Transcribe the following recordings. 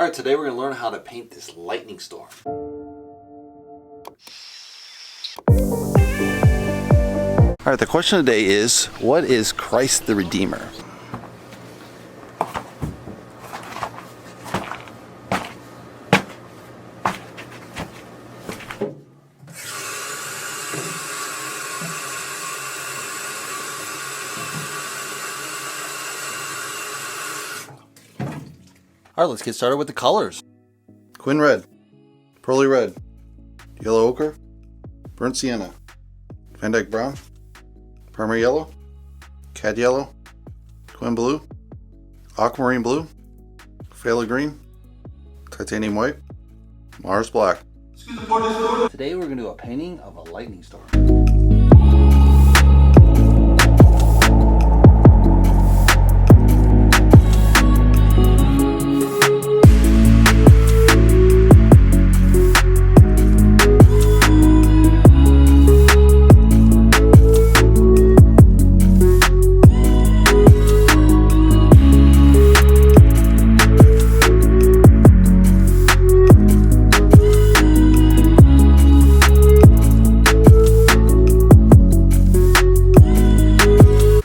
All right, today we're going to learn how to paint this lightning storm. All right, the question of the day is, what is Christ the Redeemer? All right, let's get started with the colors. Quin red, pearly red, yellow ochre, burnt sienna, Van Dyke brown, primary yellow, cad yellow, quin blue, aquamarine blue, phthalo green, titanium white, Mars black. Today we're going to do a painting of a lightning storm.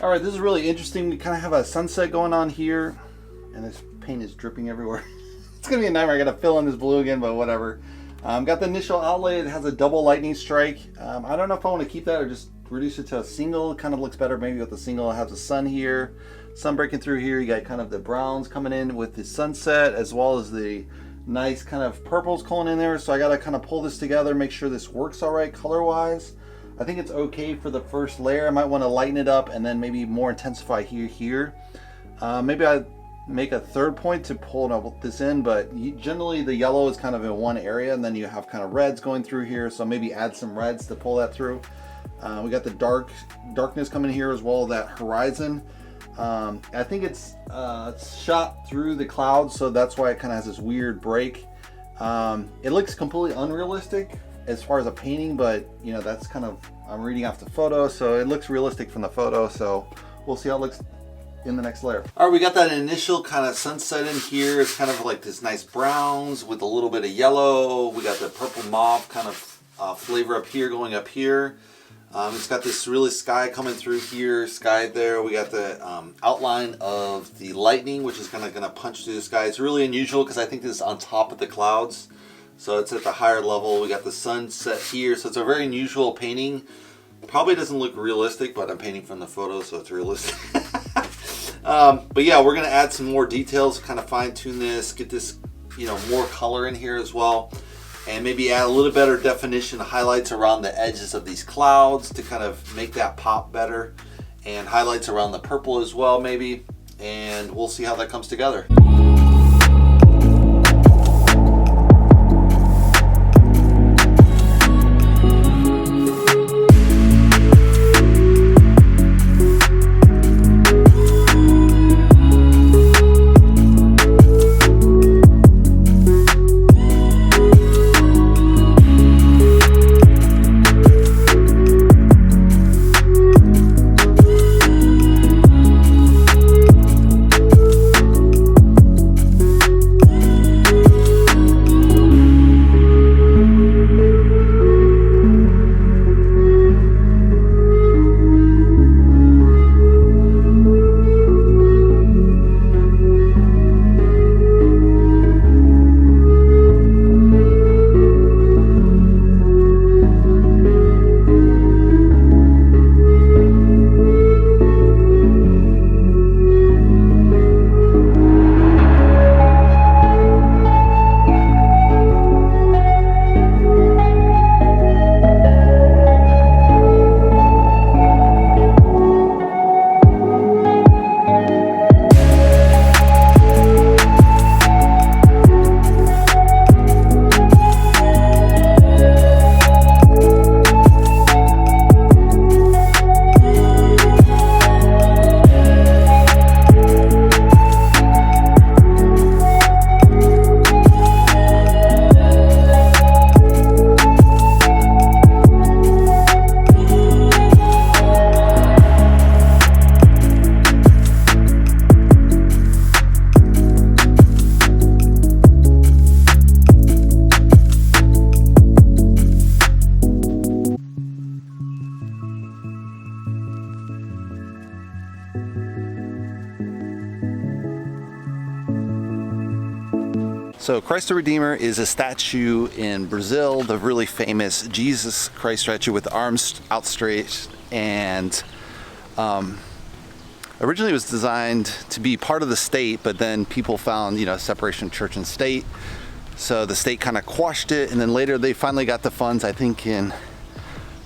Alright, this is really interesting. We kind of have a sunset going on here, and this paint is dripping everywhere. It's going to be a nightmare. I got to fill in this blue again, but whatever. Got the initial outlay. It has a double lightning strike. I don't know if I want to keep that or just reduce it to a single. It kind of looks better maybe with the single. It has the sun here, sun breaking through here. You got kind of the browns coming in with the sunset, as well as the nice kind of purples going in there. So I got to kind of pull this together, make sure this works all right color-wise. I think it's okay for the first layer. I might want to lighten it up and then maybe more intensify here. Maybe I make a third point to pull this in, but generally the yellow is kind of in one area, and then you have kind of reds going through here. So maybe add some reds to pull that through. We got the darkness coming here as well, that horizon. I think it's shot through the clouds, so that's why it kind of has this weird break. It looks completely unrealistic as far as a painting, but you know, that's kind of, I'm reading off the photo, so it looks realistic from the photo. So we'll see how it looks in the next layer. All right, we got that initial kind of sunset in here. It's kind of like this nice browns with a little bit of yellow. We got the purple mauve kind of flavor up here, going up here. It's got this really sky coming through here, sky there. We got the outline of the lightning, which is kind of going to punch through the sky. It's really unusual because I think this is on top of the clouds. So it's at the higher level. We got the sunset here. So it's a very unusual painting. Probably doesn't look realistic, but I'm painting from the photo, so it's realistic. But yeah, we're going to add some more details, kind of fine tune this, get this, you know, more color in here as well. And maybe add a little better definition, highlights around the edges of these clouds to kind of make that pop better. And highlights around the purple as well, maybe. And we'll see how that comes together. So Christ the Redeemer is a statue in Brazil, the really famous Jesus Christ statue with the arms outstretched, and originally it was designed to be part of the state, but then people found, separation of church and state. So the state kind of quashed it, and then later they finally got the funds, I think in, I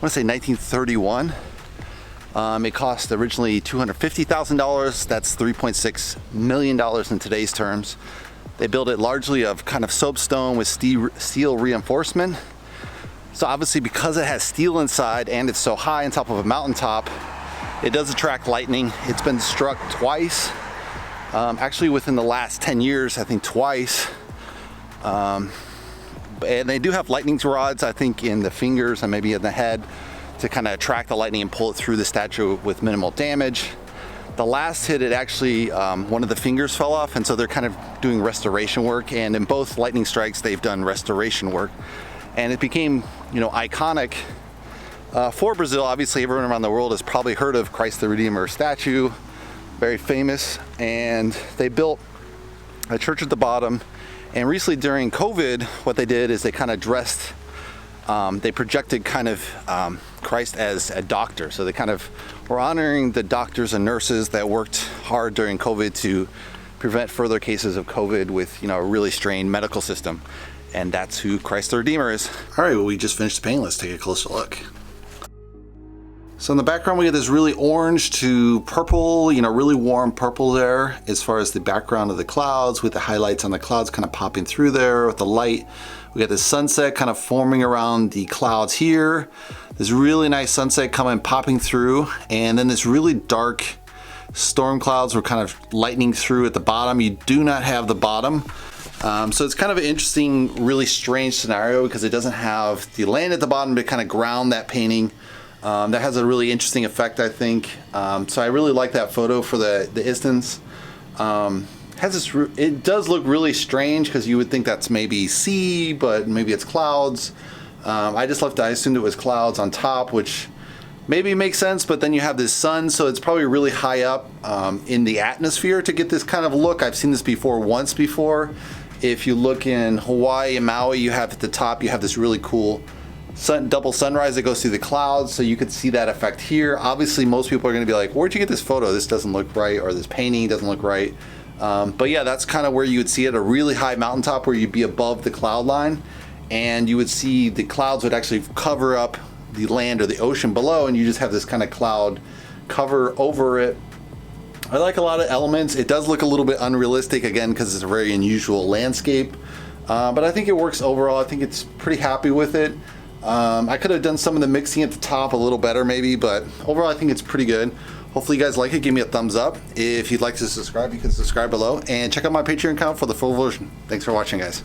want to say 1931. It cost originally $250,000. That's $3.6 million in today's terms. They built it largely of kind of soapstone with steel reinforcement. So obviously because it has steel inside and it's so high on top of a mountaintop, it does attract lightning. It's been struck twice. Actually within the last 10 years, I think twice. And they do have lightning rods, I think in the fingers and maybe in the head to kind of attract the lightning and pull it through the statue with minimal damage. The last hit, it actually, one of the fingers fell off, and so they're kind of doing restoration work, and in both lightning strikes, they've done restoration work. And it became, iconic for Brazil. Obviously, everyone around the world has probably heard of Christ the Redeemer statue, very famous, and they built a church at the bottom. And recently during COVID, what they did is they kind of dressed, they projected kind of Christ as a doctor. So they kind of were honoring the doctors and nurses that worked hard during COVID to prevent further cases of COVID with, a really strained medical system. And that's who Christ the Redeemer is. All right, well, we just finished the painting. Let's take a closer look. So in the background, we get this really orange to purple, really warm purple there as far as the background of the clouds, with the highlights on the clouds kind of popping through there with the light. We got this sunset kind of forming around the clouds here. This really nice sunset popping through, and then this really dark storm clouds were kind of lightning through at the bottom. You do not have the bottom. So it's kind of an interesting, really strange scenario because it doesn't have the land at the bottom to kind of ground that painting. That has a really interesting effect, I think. So I really like that photo for the instance. It does look really strange because you would think that's maybe sea, but maybe it's clouds. I assumed it was clouds on top, which maybe makes sense, but then you have this sun, so it's probably really high up in the atmosphere to get this kind of look. I've seen this once before. If you look in Hawaii and Maui, you have at the top, you have this really cool double sunrise that goes through the clouds, so you could see that effect here. Obviously, most people are going to be like, where'd you get this photo? This doesn't look right, or this painting doesn't look right. But yeah, that's kind of where you would see it, a really high mountaintop where you'd be above the cloud line, and you would see the clouds would actually cover up the land or the ocean below, and you just have this kind of cloud cover over it. I like a lot of elements. It does look a little bit unrealistic, again, because it's a very unusual landscape. But I think it works overall. I think it's pretty happy with it. I could have done some of the mixing at the top a little better maybe, but overall I think it's pretty good. Hopefully you guys like it. Give me a thumbs up. If you'd like to subscribe, you can subscribe below, and check out my Patreon account for the full version. Thanks for watching, guys.